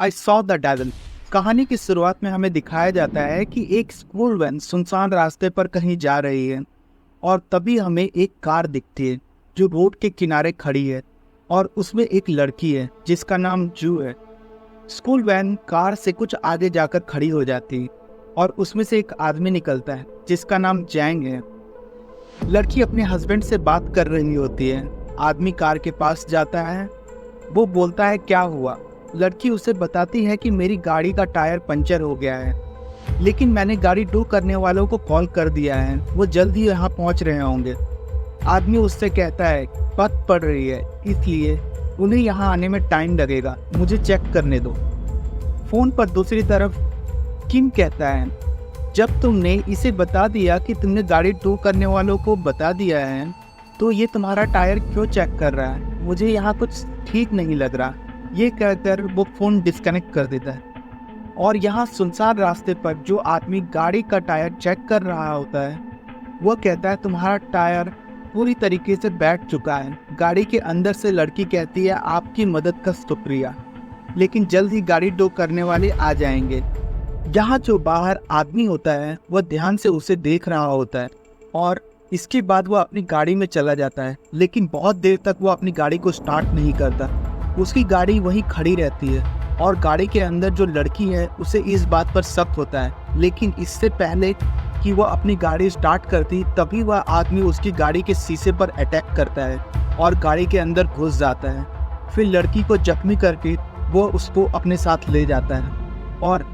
I saw the devil. कहानी की शुरुआत में हमें दिखाया जाता है कि एक स्कूल वैन सुनसान रास्ते पर कहीं जा रही है और तभी हमें एक कार दिखती है जो रोड के किनारे खड़ी है और उसमें एक लड़की है जिसका नाम जू है। स्कूल वैन कार से कुछ आगे जाकर खड़ी हो जाती है और उसमें से एक आदमी निकलता है जिसका नाम जैंग है। लड़की अपने हस्बैंड से बात कर रही होती है। आदमी कार के पास जाता है, वो बोलता है क्या हुआ। लड़की उसे बताती है कि मेरी गाड़ी का टायर पंचर हो गया है, लेकिन मैंने गाड़ी टो करने वालों को कॉल कर दिया है, वो जल्द ही यहाँ पहुँच रहे होंगे। आदमी उससे कहता है पत पड़ रही है इसलिए उन्हें यहाँ आने में टाइम लगेगा, मुझे चेक करने दो। फोन पर दूसरी तरफ किम कहता है जब तुमने इसे बता दिया कि तुमने गाड़ी टो करने वालों को बता दिया है तो ये तुम्हारा टायर क्यों चेक कर रहा है, मुझे यहाँ कुछ ठीक नहीं लग रहा। ये कहकर वो फ़ोन डिस्कनेक्ट कर देता है और यहाँ सुनसान रास्ते पर जो आदमी गाड़ी का टायर चेक कर रहा होता है वो कहता है तुम्हारा टायर पूरी तरीके से बैठ चुका है। गाड़ी के अंदर से लड़की कहती है आपकी मदद का शुक्रिया, लेकिन जल्द ही गाड़ी टो करने वाले आ जाएंगे। यहाँ जो बाहर आदमी होता है वह ध्यान से उसे देख रहा होता है और इसके बाद वह अपनी गाड़ी में चला जाता है, लेकिन बहुत देर तक वो अपनी गाड़ी को स्टार्ट नहीं करता। उसकी गाड़ी वहीं खड़ी रहती है और गाड़ी के अंदर जो लड़की है उसे इस बात पर शक होता है, लेकिन इससे पहले कि वह अपनी गाड़ी स्टार्ट करती तभी वह आदमी उसकी गाड़ी के शीशे पर अटैक करता है और गाड़ी के अंदर घुस जाता है। फिर लड़की को जख्मी करके वो उसको अपने साथ ले जाता है और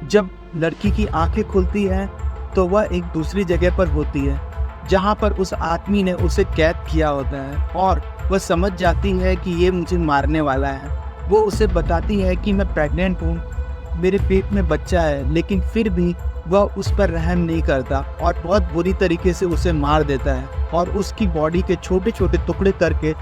जब लड़की की आंखें खुलती हैं तो वह एक दूसरी जगह पर होती है जहां पर उस आदमी ने उसे कैद किया होता है और वह समझ जाती है कि ये मुझे मारने वाला है। वो उसे बताती है कि मैं प्रेग्नेंट हूँ, मेरे पेट में बच्चा है, लेकिन फिर भी वह उस पर रहम नहीं करता और बहुत बुरी तरीके से उसे मार देता है और उसकी बॉडी के छोटे छोटे टुकड़े करके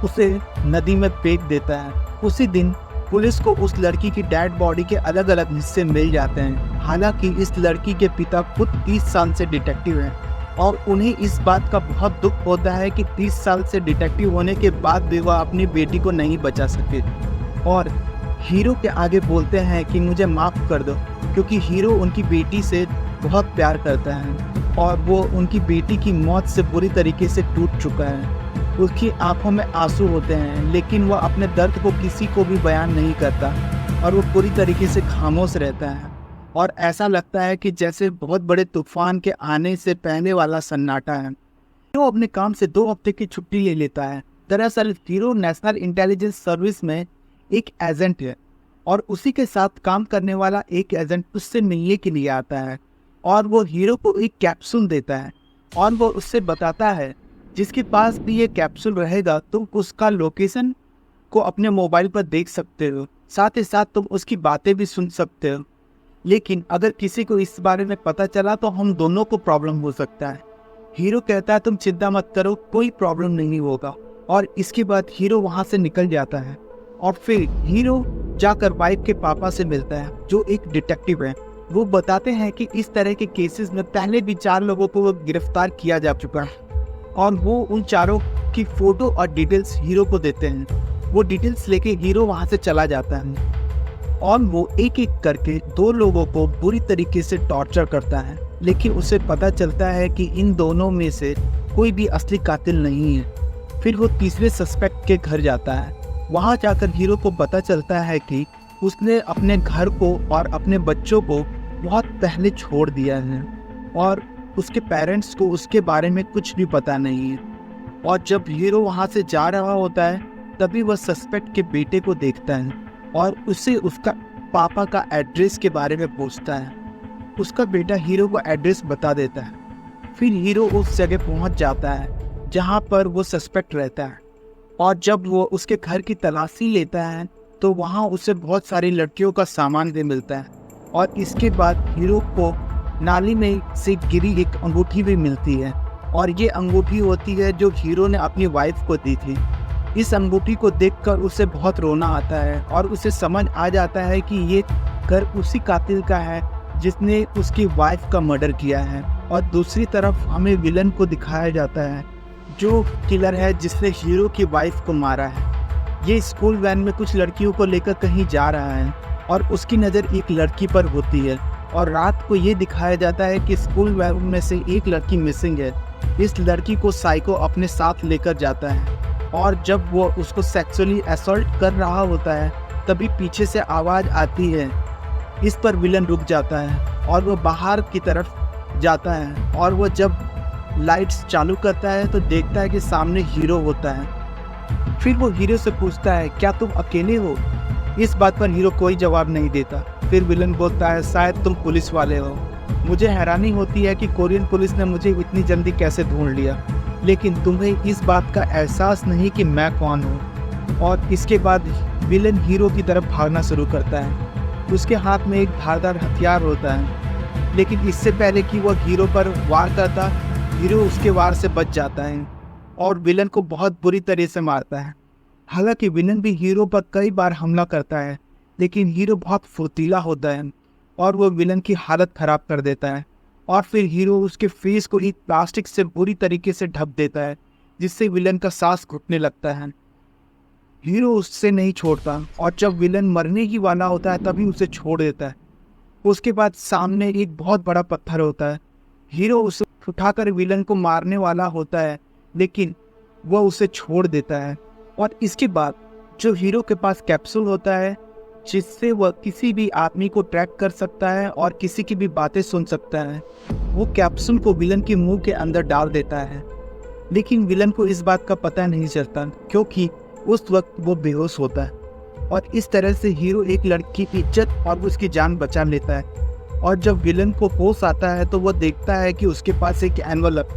उसे नदी में फेंक देता है। उसी दिन पुलिस को उस लड़की की डेड बॉडी के अलग अलग हिस्से मिल जाते हैं। हालांकि इस लड़की के पिता खुद 30 साल से डिटेक्टिव हैं और उन्हें इस बात का बहुत दुख होता है कि 30 साल से डिटेक्टिव होने के बाद भी वह अपनी बेटी को नहीं बचा सके और हीरो के आगे बोलते हैं कि मुझे माफ़ कर दो, क्योंकि हीरो उनकी बेटी से बहुत प्यार करता है और वो उनकी बेटी की मौत से बुरी तरीके से टूट चुका है। उसकी आंखों में आंसू होते हैं, लेकिन वह अपने दर्द को किसी को भी बयान नहीं करता और वो पूरी तरीके से खामोश रहता है और ऐसा लगता है कि जैसे बहुत बड़े तूफान के आने से पहले वाला सन्नाटा है। हीरो अपने काम से 2 हफ्ते की छुट्टी ले लेता है। दरअसल हीरो नेशनल इंटेलिजेंस सर्विस में एक एजेंट है और उसी के साथ काम करने वाला एक एजेंट उससे मिलने के लिए आता है और वो हीरो को एक कैप्सूल देता है और वो उससे बताता है जिसके पास भी ये कैप्सूल रहेगा तुम उसका लोकेशन को अपने मोबाइल पर देख सकते हो, साथ ही साथ तुम उसकी बातें भी सुन सकते हो, लेकिन अगर किसी को इस बारे में पता चला तो हम दोनों को प्रॉब्लम हो सकता है। हीरो कहता है तुम चिंता मत करो, कोई प्रॉब्लम नहीं होगा और इसके बाद हीरो वहाँ से निकल जाता है और फिर हीरो जाकर वाइफ के पापा से मिलता है जो एक डिटेक्टिव है। वो बताते हैं कि इस तरह के केसेस में पहले भी 4 लोगों को गिरफ्तार किया जा चुका है और वो उन चारों की फोटो और डिटेल्स हीरो को देते हैं। वो डिटेल्स लेके हीरो वहाँ से चला जाता है और वो एक एक करके 2 लोगों को बुरी तरीके से टॉर्चर करता है, लेकिन उसे पता चलता है कि इन दोनों में से कोई भी असली कातिल नहीं है। फिर वो तीसरे सस्पेक्ट के घर जाता है। वहाँ जाकर हीरो को पता चलता है कि उसने अपने घर को और अपने बच्चों को बहुत पहले छोड़ दिया है और उसके पेरेंट्स को उसके बारे में कुछ भी पता नहीं है। और जब हीरो वहाँ से जा रहा होता है तभी वह सस्पेक्ट के बेटे को देखता है और उससे उसका पापा का एड्रेस के बारे में पूछता है। उसका बेटा हीरो को एड्रेस बता देता है। फिर हीरो उस जगह पहुँच जाता है जहाँ पर वो सस्पेक्ट रहता है और जब वो उसके घर की तलाशी लेता है तो वहाँ उसे बहुत सारी लड़कियों का सामान भी मिलता है और इसके बाद हीरो को नाली में से गिरी एक अंगूठी भी मिलती है और ये अंगूठी होती है जो हीरो ने अपनी वाइफ को दी थी। इस अंगूठी को देखकर उसे बहुत रोना आता है और उसे समझ आ जाता है कि ये घर उसी कातिल का है जिसने उसकी वाइफ का मर्डर किया है। और दूसरी तरफ हमें विलन को दिखाया जाता है जो किलर है जिसने हीरो की वाइफ को मारा है। ये स्कूल वैन में कुछ लड़कियों को लेकर कहीं जा रहा है और उसकी नज़र एक लड़की पर होती है और रात को ये दिखाया जाता है कि स्कूल वैन में से एक लड़की मिसिंग है। इस लड़की को साइको अपने साथ लेकर जाता है और जब वो उसको सेक्सुअली असॉल्ट कर रहा होता है तभी पीछे से आवाज़ आती है। इस पर विलन रुक जाता है और वो बाहर की तरफ जाता है और वो जब लाइट्स चालू करता है तो देखता है कि सामने हीरो होता है। फिर वो हीरो से पूछता है, क्या तुम अकेले हो? इस बात पर हीरो कोई जवाब नहीं देता। फिर विलन बोलता है, शायद तुम पुलिस वाले हो। मुझे हैरानी होती है कि कोरियन पुलिस ने मुझे इतनी जल्दी कैसे ढूंढ लिया, लेकिन तुम्हें इस बात का एहसास नहीं कि मैं कौन हूँ। और इसके बाद विलन हीरो की तरफ भागना शुरू करता है। उसके हाथ में एक धारदार हथियार होता है, लेकिन इससे पहले कि वह हीरो पर वार करता, हीरो उसके वार से बच जाता है और विलन को बहुत बुरी तरह से मारता है। हालांकि विलन भी हीरो पर कई बार हमला करता है, लेकिन हीरो बहुत फुर्तीला होता है और वो विलन की हालत खराब कर देता है। और फिर हीरो उसके फेस को एक प्लास्टिक से बुरी तरीके से ढक देता है, जिससे विलन का सांस घुटने लगता है। हीरो उससे नहीं छोड़ता और जब विलन मरने ही वाला होता है तभी उसे छोड़ देता है। उसके बाद सामने एक बहुत बड़ा पत्थर होता है। हीरो उसे उठाकर विलन को मारने वाला होता है, लेकिन वह उसे छोड़ देता है। और इसके बाद जो हीरो के पास कैप्सूल होता है, जिससे वह किसी भी आदमी को ट्रैक कर सकता है और किसी की भी बातें सुन सकता है, वो कैप्सूल को विलन के मुंह के अंदर डाल देता है। लेकिन विलन को इस बात का पता नहीं चलता, क्योंकि उस वक्त वो बेहोश होता है। और इस तरह से हीरो एक लड़की की इज्जत और उसकी जान बचा लेता है। और जब विलन को होश आता है तो वह देखता है कि उसके पास एक एनवलप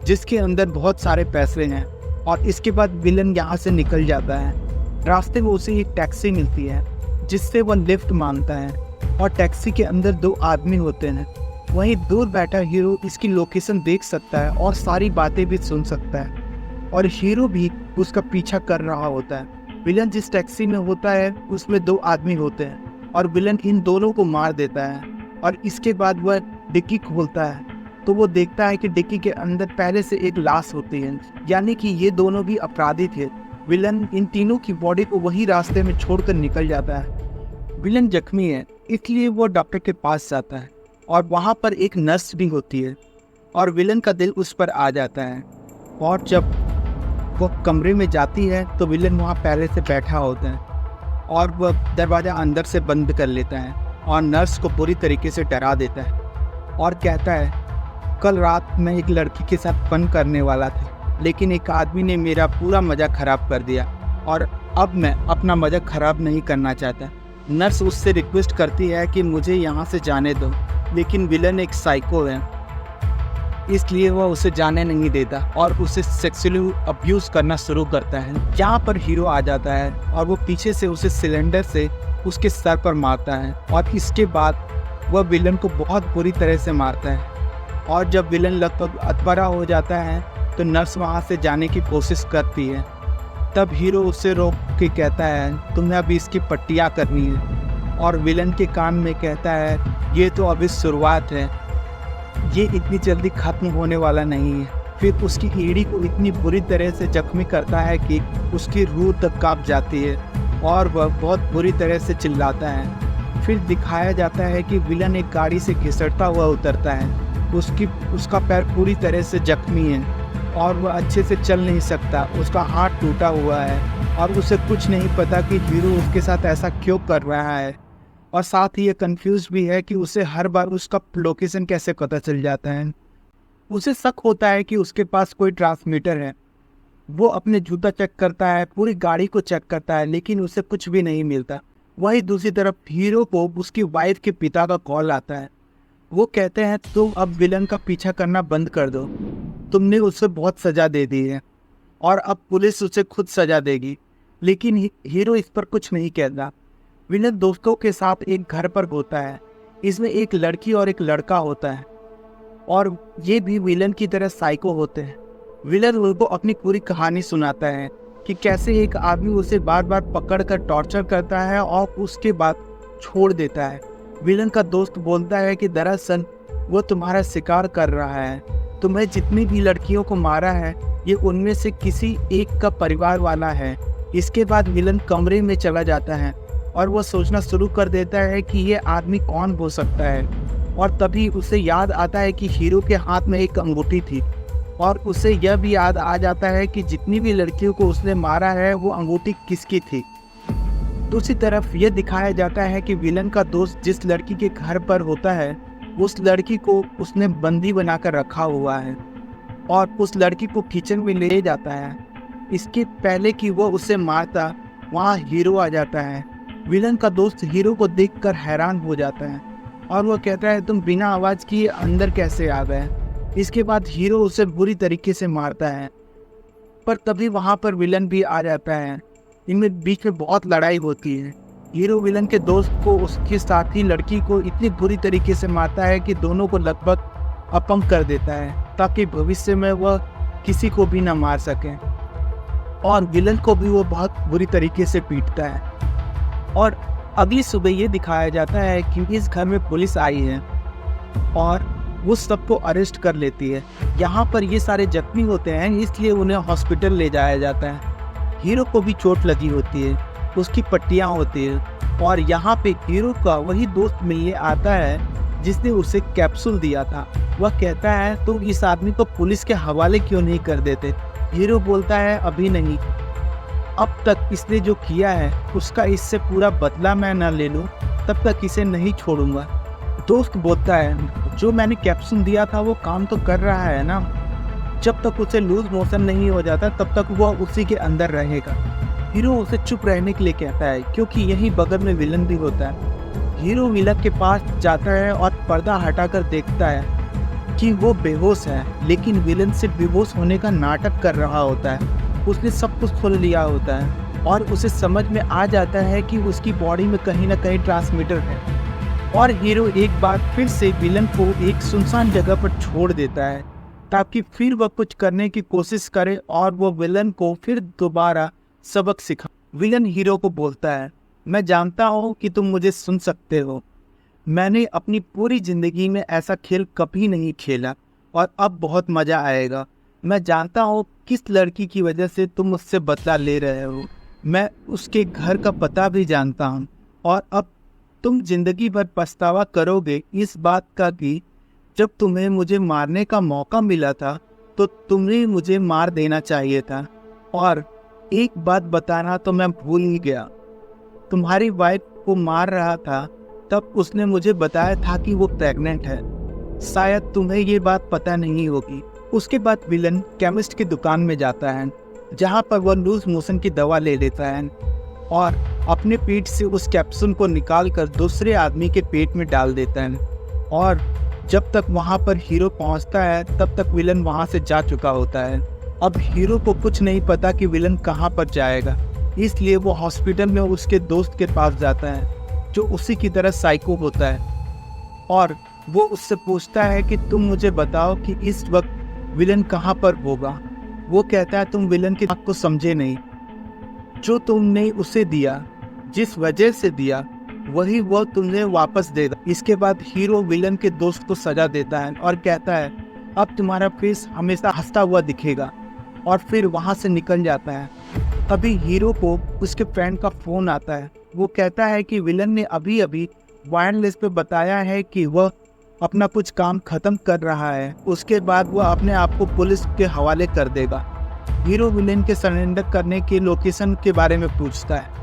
जिसके अंदर बहुत सारे पैसे हैं। और इसके बाद विलन यहाँ से निकल जाता है। रास्ते में उसे एक टैक्सी मिलती है, जिससे वह लिफ्ट मांगता है और टैक्सी के अंदर 2 आदमी होते हैं। वहीं दूर बैठा हीरो इसकी लोकेशन देख सकता है और सारी बातें भी सुन सकता है, और हीरो भी उसका पीछा कर रहा होता है। विलन जिस टैक्सी में होता है उसमें 2 आदमी होते हैं और विलन इन दोनों को मार देता है। और इसके बाद वह डिक्की खोलता है तो वो देखता है कि डिक्की के अंदर पहले से एक लाश होती है, यानी कि ये दोनों भी अपराधी थे। विलन इन तीनों की बॉडी को वही रास्ते में छोड़कर निकल जाता है। विलन जख्मी है, इसलिए वो डॉक्टर के पास जाता है और वहाँ पर एक नर्स भी होती है और विलन का दिल उस पर आ जाता है। और जब वो कमरे में जाती है तो विलन वहाँ पहले से बैठा होता है और वह दरवाज़ा अंदर से बंद कर लेता है और नर्स को पूरी तरीके से डरा देता है और कहता है, कल रात मैं एक लड़की के साथ फन करने वाला था, लेकिन एक आदमी ने मेरा पूरा मज़ा ख़राब कर दिया और अब मैं अपना मज़ा ख़राब नहीं करना चाहता। नर्स उससे रिक्वेस्ट करती है कि मुझे यहाँ से जाने दो, लेकिन विलन एक साइको है, इसलिए वह उसे जाने नहीं देता और उसे सेक्सुअली अब्यूज़ करना शुरू करता है। यहाँ पर हीरो आ जाता है और वो पीछे से उसे सिलेंडर से उसके सर पर मारता है और इसके बाद वह विलन को बहुत बुरी तरह से मारता है। और जब विलन लगभग अधमरा हो जाता है तो नर्स वहाँ से जाने की कोशिश करती है। तब हीरो उसे रोक के कहता है, तुम्हें अभी इसकी पट्टियाँ करनी है। और विलन के कान में कहता है, ये तो अभी शुरुआत है, ये इतनी जल्दी खत्म होने वाला नहीं है। फिर उसकी एड़ी को इतनी बुरी तरह से जख्मी करता है कि उसकी रूह तक कांप जाती है और वह बहुत बुरी तरह से चिल्लाता है। फिर दिखाया जाता है कि विलन एक गाड़ी से घिसटता हुआ उतरता है। उसका पैर पूरी तरह से जख्मी है और वह अच्छे से चल नहीं सकता, उसका हाथ टूटा हुआ है और उसे कुछ नहीं पता कि हीरो उसके साथ ऐसा क्यों कर रहा है। और साथ ही ये कंफ्यूज भी है कि उसे हर बार उसका लोकेशन कैसे पता चल जाता है। उसे शक होता है कि उसके पास कोई ट्रांसमीटर है। वो अपने जूता चेक करता है, पूरी गाड़ी को चेक करता है, लेकिन उसे कुछ भी नहीं मिलता। वही दूसरी तरफ हीरो को उसकी वाइफ के पिता का कॉल आता है। वो कहते हैं, तुम अब विलन का पीछा करना बंद कर दो, तुमने उसे बहुत सज़ा दे दी है और अब पुलिस उसे खुद सज़ा देगी। लेकिन हीरो इस पर कुछ नहीं कहता। विलन दोस्तों के साथ एक घर पर होता है, इसमें एक लड़की और एक लड़का होता है और ये भी विलन की तरह साइको होते हैं। विलन उनको अपनी पूरी कहानी सुनाता है कि कैसे एक आदमी उसे बार बार पकड़कर टॉर्चर करता है और उसके बाद छोड़ देता है। विलन का दोस्त बोलता है कि दरअसल वो तुम्हारा शिकार कर रहा है, तुम्हें जितनी भी लड़कियों को मारा है ये उनमें से किसी एक का परिवार वाला है, इसके बाद विलन कमरे में चला जाता है और वो सोचना शुरू कर देता है कि ये आदमी कौन हो सकता है। और तभी उसे याद आता है कि हीरो के हाथ में एक अंगूठी थी, और उसे यह भी याद आ जाता है कि जितनी भी लड़कियों को उसने मारा है वो अंगूठी किसकी थी। दूसरी तरफ यह दिखाया जाता है कि विलन का दोस्त जिस लड़की के घर पर होता है उस लड़की को उसने बंदी बनाकर रखा हुआ है और उस लड़की को किचन में ले जाता है। इसके पहले कि वो उसे मारता वहाँ हीरो आ जाता है। विलन का दोस्त हीरो को देखकर हैरान हो जाता है और वो कहता है तुम बिना आवाज़ किए अंदर कैसे आ गए। इसके बाद हीरो उसे बुरी तरीके से मारता है, पर तभी वहाँ पर विलन भी आ जाता है। इनमें बीच में बहुत लड़ाई होती है। हीरो विलन के दोस्त को उसके साथी लड़की को इतनी बुरी तरीके से मारता है कि दोनों को लगभग अपंग कर देता है ताकि भविष्य में वह किसी को भी ना मार सके। और विलन को भी वो बहुत बुरी तरीके से पीटता है। और अगली सुबह ये दिखाया जाता है कि इस घर में पुलिस आई है और वो सबको अरेस्ट कर लेती है। यहाँ पर ये सारे जख्मी होते हैं इसलिए उन्हें हॉस्पिटल ले जाया जाता है। हीरो को भी चोट लगी होती है, उसकी पट्टियाँ होती है और यहाँ पे हीरो का वही दोस्त मिलने आता है जिसने उसे कैप्सूल दिया था। वह कहता है तुम इस आदमी को पुलिस के हवाले क्यों नहीं कर देते। हीरो बोलता है अभी नहीं, अब तक इसने जो किया है उसका इससे पूरा बदला मैं ना ले लूँ तब तक इसे नहीं छोड़ूंगा। दोस्त बोलता है जो मैंने कैप्सूल दिया था वो काम तो कर रहा है ना, जब तक उसे लूज मोशन नहीं हो जाता तब तक वह उसी के अंदर रहेगा। हीरो उसे चुप रहने के लिए कहता है क्योंकि यही बगल में विलन भी होता है। हीरो विलन के पास जाता है और पर्दा हटाकर देखता है कि वो बेहोश है, लेकिन विलन सिर्फ बेहोश होने का नाटक कर रहा होता है। उसने सब कुछ सुन लिया होता है और उसे समझ में आ जाता है कि उसकी बॉडी में कहीं ना कहीं ट्रांसमीटर है। और हीरो एक बार फिर से विलन को एक सुनसान जगह पर छोड़ देता है ताकि फिर वह कुछ करने की कोशिश करे और वो विलन को फिर दोबारा सबक सिखा। विलन हीरो को बोलता है मैं जानता हूँ कि तुम मुझे सुन सकते हो, मैंने अपनी पूरी ज़िंदगी में ऐसा खेल कभी नहीं खेला और अब बहुत मज़ा आएगा। मैं जानता हूँ किस लड़की की वजह से तुम मुझसे बदला ले रहे हो, मैं उसके घर का पता भी जानता हूँ और अब तुम जिंदगी भर पछतावा करोगे इस बात का कि जब तुम्हें मुझे मारने का मौका मिला था तो तुम्हें मुझे मार देना चाहिए था। और एक बात बताना तो मैं भूल ही गया, तुम्हारी वाइफ को मार रहा था तब उसने मुझे बताया था कि वो प्रेग्नेंट है, शायद तुम्हें ये बात पता नहीं होगी। उसके बाद विलन केमिस्ट की दुकान में जाता है जहाँ पर वह लूज मोशन की दवा ले लेता है और अपने पेट से उस कैप्सूल को निकालकर दूसरे आदमी के पेट में डाल देता है। और जब तक वहाँ पर हीरो पहुँचता है तब तक विलन वहाँ से जा चुका होता है। अब हीरो को कुछ नहीं पता कि विलन कहाँ पर जाएगा, इसलिए वो हॉस्पिटल में उसके दोस्त के पास जाता है जो उसी की तरह साइको होता है और वो उससे पूछता है कि तुम मुझे बताओ कि इस वक्त विलन कहाँ पर होगा। वो कहता है तुम विलन की बात को समझे नहीं, जो तुमने उसे दिया, जिस वजह से दिया वही वो तुमने वापस दे दे। इसके बाद हीरो विलन के दोस्त को सजा देता है और कहता है अब तुम्हारा फेस हमेशा हंसता हुआ दिखेगा और फिर वहाँ से निकल जाता है। तभी हीरो को उसके फ्रेंड का फ़ोन आता है। वो कहता है कि विलन ने अभी अभी वायरलेस पे बताया है कि वह अपना कुछ काम ख़त्म कर रहा है, उसके बाद वह अपने आप को पुलिस के हवाले कर देगा। हीरो विलन के सरेंडर करने के लोकेशन के बारे में पूछता है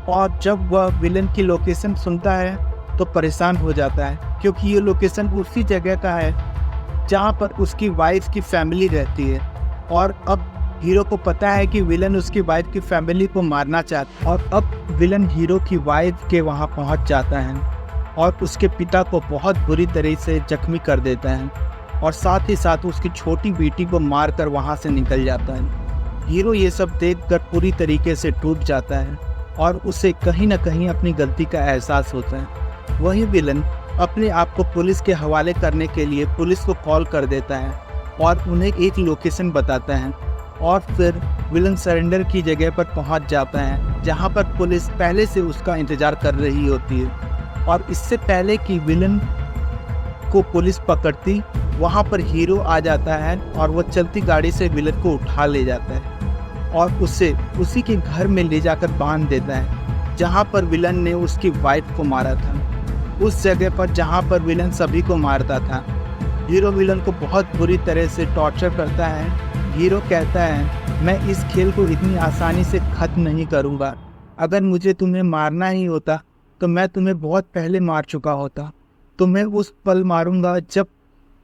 और जब वह विलन की लोकेशन सुनता है तो परेशान हो जाता है क्योंकि ये लोकेशन उसी जगह का है जहाँ पर उसकी वाइफ की फैमिली रहती है। और अब हीरो को पता है कि विलन उसकी वाइफ की फैमिली को मारना चाहता है और अब विलन हीरो की वाइफ के वहाँ पहुँच जाता है और उसके पिता को बहुत बुरी तरह से जख्मी कर देता है और साथ ही साथ उसकी छोटी बेटी को मारकर वहाँ से निकल जाता है। हीरो ये सब देखकर पूरी तरीके से टूट जाता है और उसे कहीं ना कहीं अपनी गलती का एहसास होता है। वही विलन अपने आप को पुलिस के हवाले करने के लिए पुलिस को कॉल कर देता है और उन्हें एक लोकेशन बताता है और फिर विलन सरेंडर की जगह पर पहुंच जाता है जहां पर पुलिस पहले से उसका इंतज़ार कर रही होती है। और इससे पहले कि विलन को पुलिस पकड़ती वहां पर हीरो आ जाता है और वह चलती गाड़ी से विलन को उठा ले जाता है। और उसे उसी के घर में ले जाकर बांध देता है जहाँ पर विलन ने उसकी वाइफ को मारा था, उस जगह पर जहाँ पर विलन सभी को मारता था। हीरो विलन को बहुत बुरी तरह से टॉर्चर करता है। हीरो कहता है, मैं इस खेल को इतनी आसानी से ख़त्म नहीं करूँगा। अगर मुझे तुम्हें मारना ही होता तो मैं तुम्हें बहुत पहले मार चुका होता। तुम्हें उस पल मारूंगा जब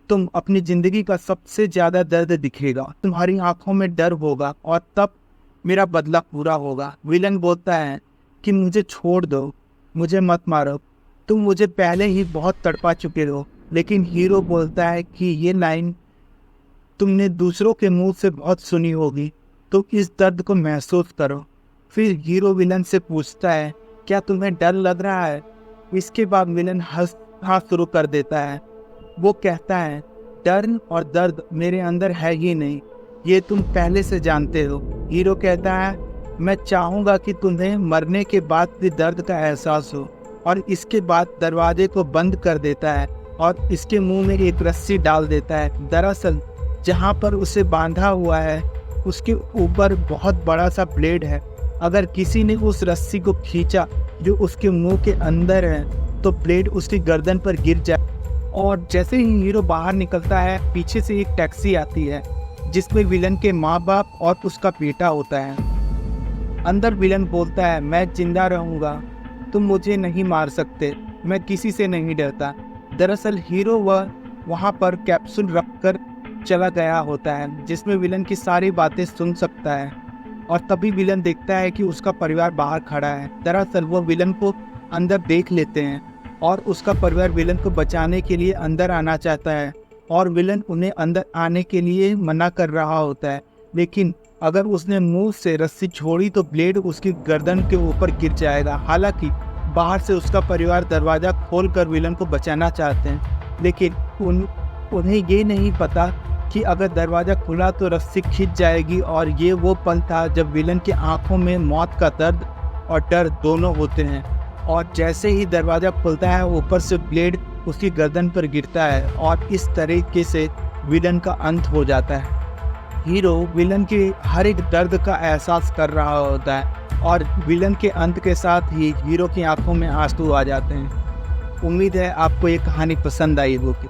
तुम अपनी ज़िंदगी का सबसे ज़्यादा दर्द दिखेगा, तुम्हारी आंखों में डर होगा और तब मेरा बदला पूरा होगा। विलन बोलता है कि मुझे छोड़ दो, मुझे मत मारो, तुम मुझे पहले ही बहुत तड़पा चुके हो। लेकिन हीरो बोलता है कि ये लाइन तुमने दूसरों के मुंह से बहुत सुनी होगी, तो इस दर्द को महसूस करो। फिर हीरो विलन से पूछता है, क्या तुम्हें डर लग रहा है? इसके बाद विलन हंसना शुरू कर देता है। वो कहता है, डर और दर्द मेरे अंदर है ही नहीं, ये तुम पहले से जानते हो। हीरो कहता है, मैं चाहूँगा कि तुम्हें मरने के बाद भी दर्द का एहसास हो। और इसके बाद दरवाजे को बंद कर देता है और इसके मुंह में एक रस्सी डाल देता है। दरअसल जहाँ पर उसे बांधा हुआ है उसके ऊपर बहुत बड़ा सा ब्लेड है। अगर किसी ने उस रस्सी को खींचा जो उसके मुंह के अंदर है तो ब्लेड उसकी गर्दन पर गिर जाए। और जैसे ही हीरो बाहर निकलता है, पीछे से एक टैक्सी आती है जिसमें विलन के माँ बाप और उसका बेटा होता है। अंदर विलन बोलता है, मैं जिंदा रहूँगा, तुम मुझे नहीं मार सकते, मैं किसी से नहीं डरता। दरअसल हीरो वहाँ पर कैप्सूल रखकर चला गया होता है जिसमें विलन की सारी बातें सुन सकता है। और तभी विलन देखता है कि उसका परिवार बाहर खड़ा है। दरअसल वो विलन को अंदर देख लेते हैं और उसका परिवार विलन को बचाने के लिए अंदर आना चाहता है और विलन उन्हें अंदर आने के लिए मना कर रहा होता है। लेकिन अगर उसने मुंह से रस्सी छोड़ी तो ब्लेड उसकी गर्दन के ऊपर गिर जाएगा। हालांकि बाहर से उसका परिवार दरवाज़ा खोलकर विलन को बचाना चाहते हैं, लेकिन उन्हें ये नहीं पता कि अगर दरवाज़ा खुला तो रस्सी खिंच जाएगी। और ये वो पल था जब विलन की आंखों में मौत का दर्द और डर दोनों होते हैं। और जैसे ही दरवाज़ा खुलता है, ऊपर से ब्लेड उसकी गर्दन पर गिरता है और इस तरीके से विलन का अंत हो जाता है। हीरो विलन के हर एक दर्द का एहसास कर रहा होता है और विलन के अंत के साथ ही हीरो की आंखों में आंसू आ जाते हैं। उम्मीद है आपको ये कहानी पसंद आई होगी।